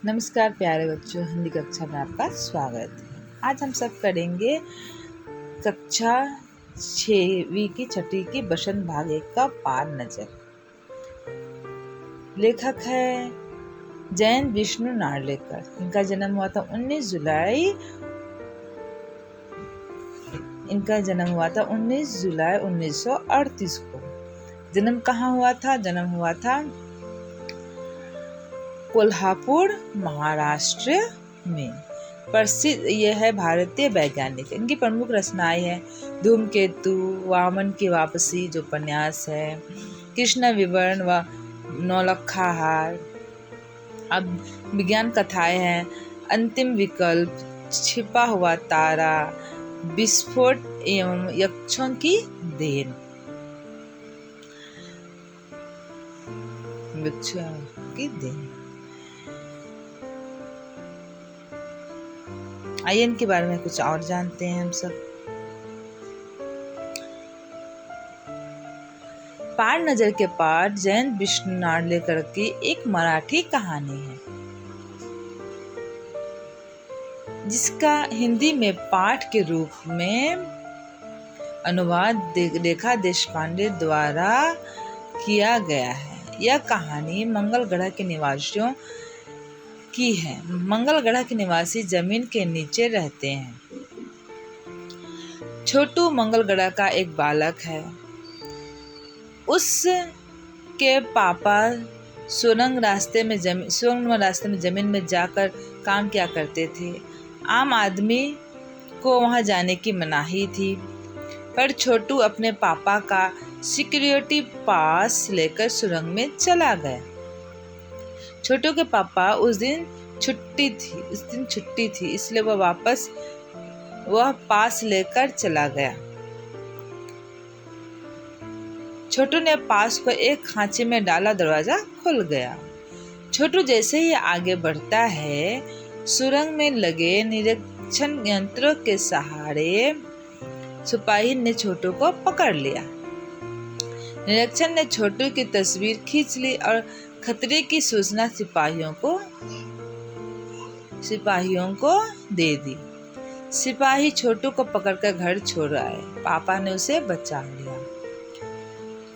नमस्कार प्यारे बच्चों, हिंदी कक्षा में आपका स्वागत है। आज हम सब करेंगे कक्षा 6वीं की छठी की बसंत भाग 1 का पार नजर। लेखक है जयंत विष्णु नार्लेकर। इनका जन्म हुआ था 19 जुलाई 1938 को। जन्म कहाँ हुआ था? जन्म हुआ था कोल्हापुर, महाराष्ट्र में। प्रसिद्ध यह है भारतीय वैज्ञानिक। इनकी प्रमुख रचनाएं हैं धूमकेतु, वामन की वापसी जो उपन्यास है, कृष्ण विवरण व नौलखा हार। अब विज्ञान कथाएं हैं अंतिम विकल्प, छिपा हुआ तारा, विस्फोट एवं यक्षों की देन। आइए इनके बारे में कुछ और जानते हैं हम सब। पार नजर के पार जयंत विष्णु नार्लेकर की एक मराठी कहानी है जिसका हिंदी में पाठ के रूप में अनुवाद रेखा देशपांडे द्वारा किया गया है। यह कहानी मंगल ग्रह के निवासियों की है। मंगल ग्रह के निवासी जमीन के नीचे रहते हैं। छोटू मंगल ग्रह का एक बालक है। उसके पापा सुरंग रास्ते में जमीन में जाकर काम किया करते थे। आम आदमी को वहां जाने की मनाही थी, पर छोटू अपने पापा का सिक्योरिटी पास लेकर सुरंग में चला गया। छोटू के पापा उस दिन छुट्टी थी, इसलिए वह पास लेकर चला गया। छोटू ने पास को एक खांचे में डाला, दरवाजा खुल गया। छोटू जैसे ही आगे बढ़ता है, सुरंग में लगे निरीक्षण यंत्रों के सहारे सिपाही ने छोटू को पकड़ लिया। निरीक्षण ने छोटू की तस्वीर खींच ली और खतरे की सूचना सिपाहियों को दे दी। सिपाही छोटू को पकड़कर घर छोड़ आए। पापा ने उसे बचा लिया।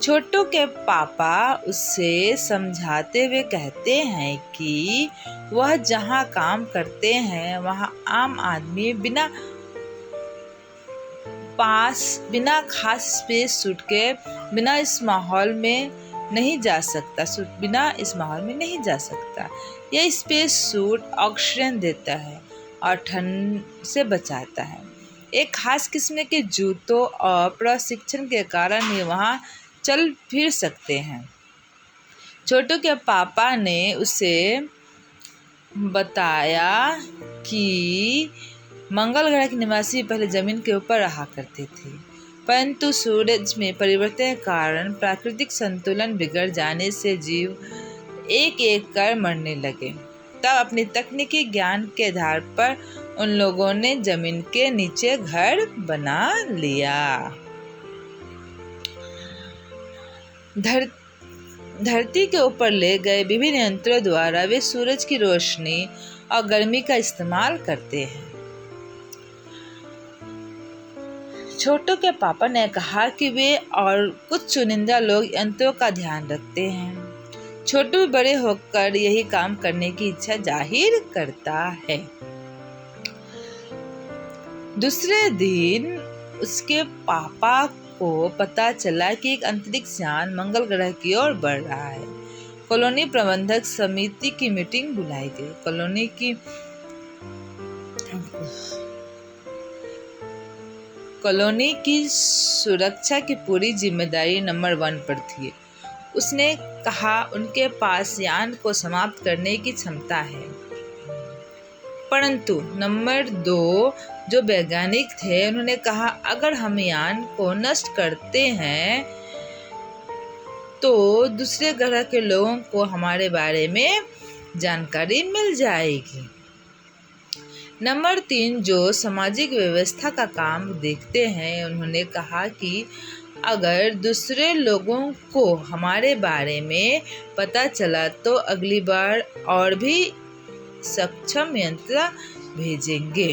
छोटू के पापा उसे समझाते हुए कहते हैं कि वह जहाँ काम करते हैं वहाँ आम आदमी बिना खास स्पेस सूट के बिना इस माहौल में नहीं जा सकता। यह स्पेस सूट ऑक्सीजन देता है और ठंड से बचाता है। एक खास किस्म के जूतों और प्रशिक्षण के कारण ही वहाँ चल फिर सकते हैं। छोटू के पापा ने उसे बताया कि मंगल ग्रह के निवासी पहले जमीन के ऊपर रहा करते थे, परंतु सूरज में परिवर्तन के कारण प्राकृतिक संतुलन बिगड़ जाने से जीव एक एक कर मरने लगे। तब अपनी तकनीकी ज्ञान के आधार पर उन लोगों ने जमीन के नीचे घर बना लिया। धरती के ऊपर ले गए विभिन्न यंत्रों द्वारा वे सूरज की रोशनी और गर्मी का इस्तेमाल करते हैं। छोटू के पापा ने कहा कि वे और कुछ चुनिंदा लोग यंत्रों का ध्यान रखते हैं। छोटू बड़े होकर यही काम करने की इच्छा जाहिर करता है। दूसरे दिन उसके पापा को पता चला कि एक अंतरिक्ष यान मंगल ग्रह की ओर बढ़ रहा है। कॉलोनी प्रबंधक समिति की मीटिंग बुलाई गई। कॉलोनी की सुरक्षा की पूरी जिम्मेदारी नंबर 1 पर थी। उसने कहा उनके पास यान को समाप्त करने की क्षमता है, परंतु नंबर 2 जो वैज्ञानिक थे उन्होंने कहा अगर हम यान को नष्ट करते हैं तो दूसरे ग्रह के लोगों को हमारे बारे में जानकारी मिल जाएगी। नंबर 3 जो सामाजिक व्यवस्था का काम देखते हैं उन्होंने कहा कि अगर दूसरे लोगों को हमारे बारे में पता चला तो अगली बार और भी सक्षम यंत्र भेजेंगे।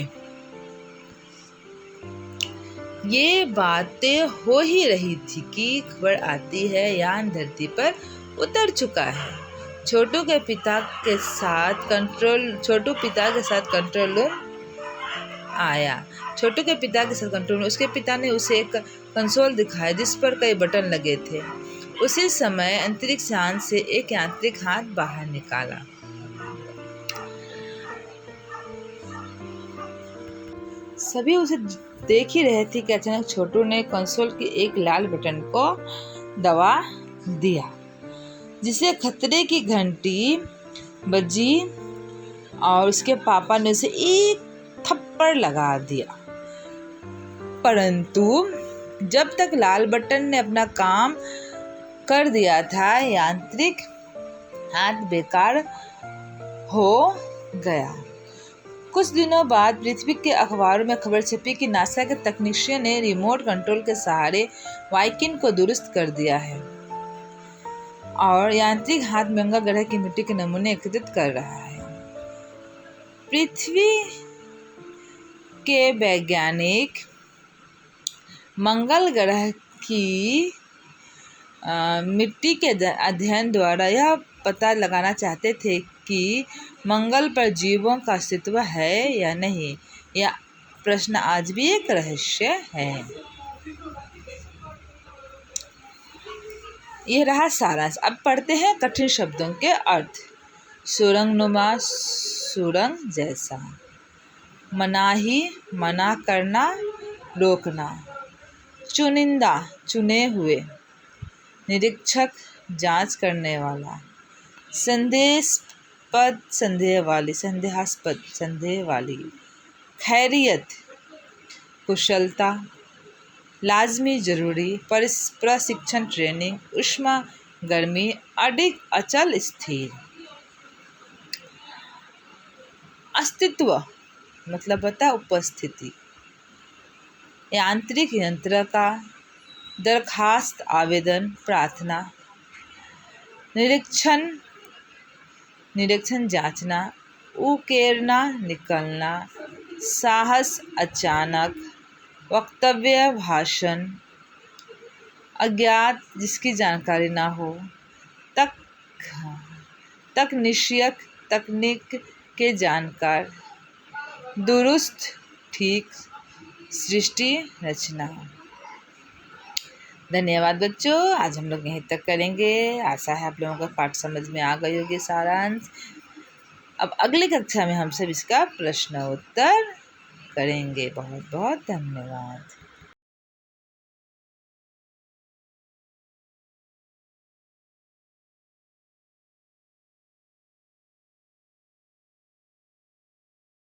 ये बातें हो ही रही थी कि खबर आती है यान धरती पर उतर चुका है। छोटू पिता के साथ कंट्रोल रूम आया। छोटू के पिता के साथ कंट्रोल रूम, उसके पिता ने उसे एक कंसोल दिखाया जिस पर कई बटन लगे थे। उसी समय अंतरिक्ष यान से एक यांत्रिक हाथ बाहर निकाला। सभी उसे देख ही रहे थे कि अचानक छोटू ने कंसोल के एक लाल बटन को दबा दिया, जिसे खतरे की घंटी बजी और उसके पापा ने उसे एक थप्पड़ लगा दिया। परंतु जब तक लाल बटन ने अपना काम कर दिया था, यांत्रिक हाथ बेकार हो गया। कुछ दिनों बाद पृथ्वी के अखबारों में खबर छपी कि नासा के तकनीशियन ने रिमोट कंट्रोल के सहारे वाइकिन को दुरुस्त कर दिया है और यांत्रिक हाथ मंगल ग्रह की मिट्टी के नमूने एकत्रित कर रहा है। पृथ्वी के वैज्ञानिक मंगल ग्रह की मिट्टी के अध्ययन द्वारा यह पता लगाना चाहते थे कि मंगल पर जीवों का अस्तित्व है या नहीं। यह प्रश्न आज भी एक रहस्य है। यह रहा सारांश। अब पढ़ते हैं कठिन शब्दों के अर्थ। सुरंगनुमा, सुरंग जैसा। मनाही, मना करना, रोकना। चुनिंदा, चुने हुए। निरीक्षक, जांच करने वाला। संदेहास्पद, संदेह वाली, संदेहास्पद, संदेह वाली। खैरियत, कुशलता। लाजमी, जरूरी। प्रशिक्षण, ट्रेनिंग। ऊष्मा, गर्मी। अडिग, अचल, स्थिर। अस्तित्व मतलब होता है उपस्थिति। यांत्रिक, यंत्र का। दरखास्त, आवेदन, प्रार्थना। निरीक्षण, निरीक्षण, जांचना। उकेरना, निकलना। साहस, अचानक। वक्तव्य, भाषण। अज्ञात, जिसकी जानकारी ना हो। तकनीशियक, तकनीक के जानकार। दुरुस्त, ठीक। सृष्टि, रचना। धन्यवाद बच्चों, आज हम लोग यहीं तक करेंगे। आशा है आप लोगों को पाठ समझ में आ गई होगी सारांश। अब अगली कक्षा में हम सब इसका प्रश्न उत्तर करेंगे। बहुत बहुत धन्यवाद।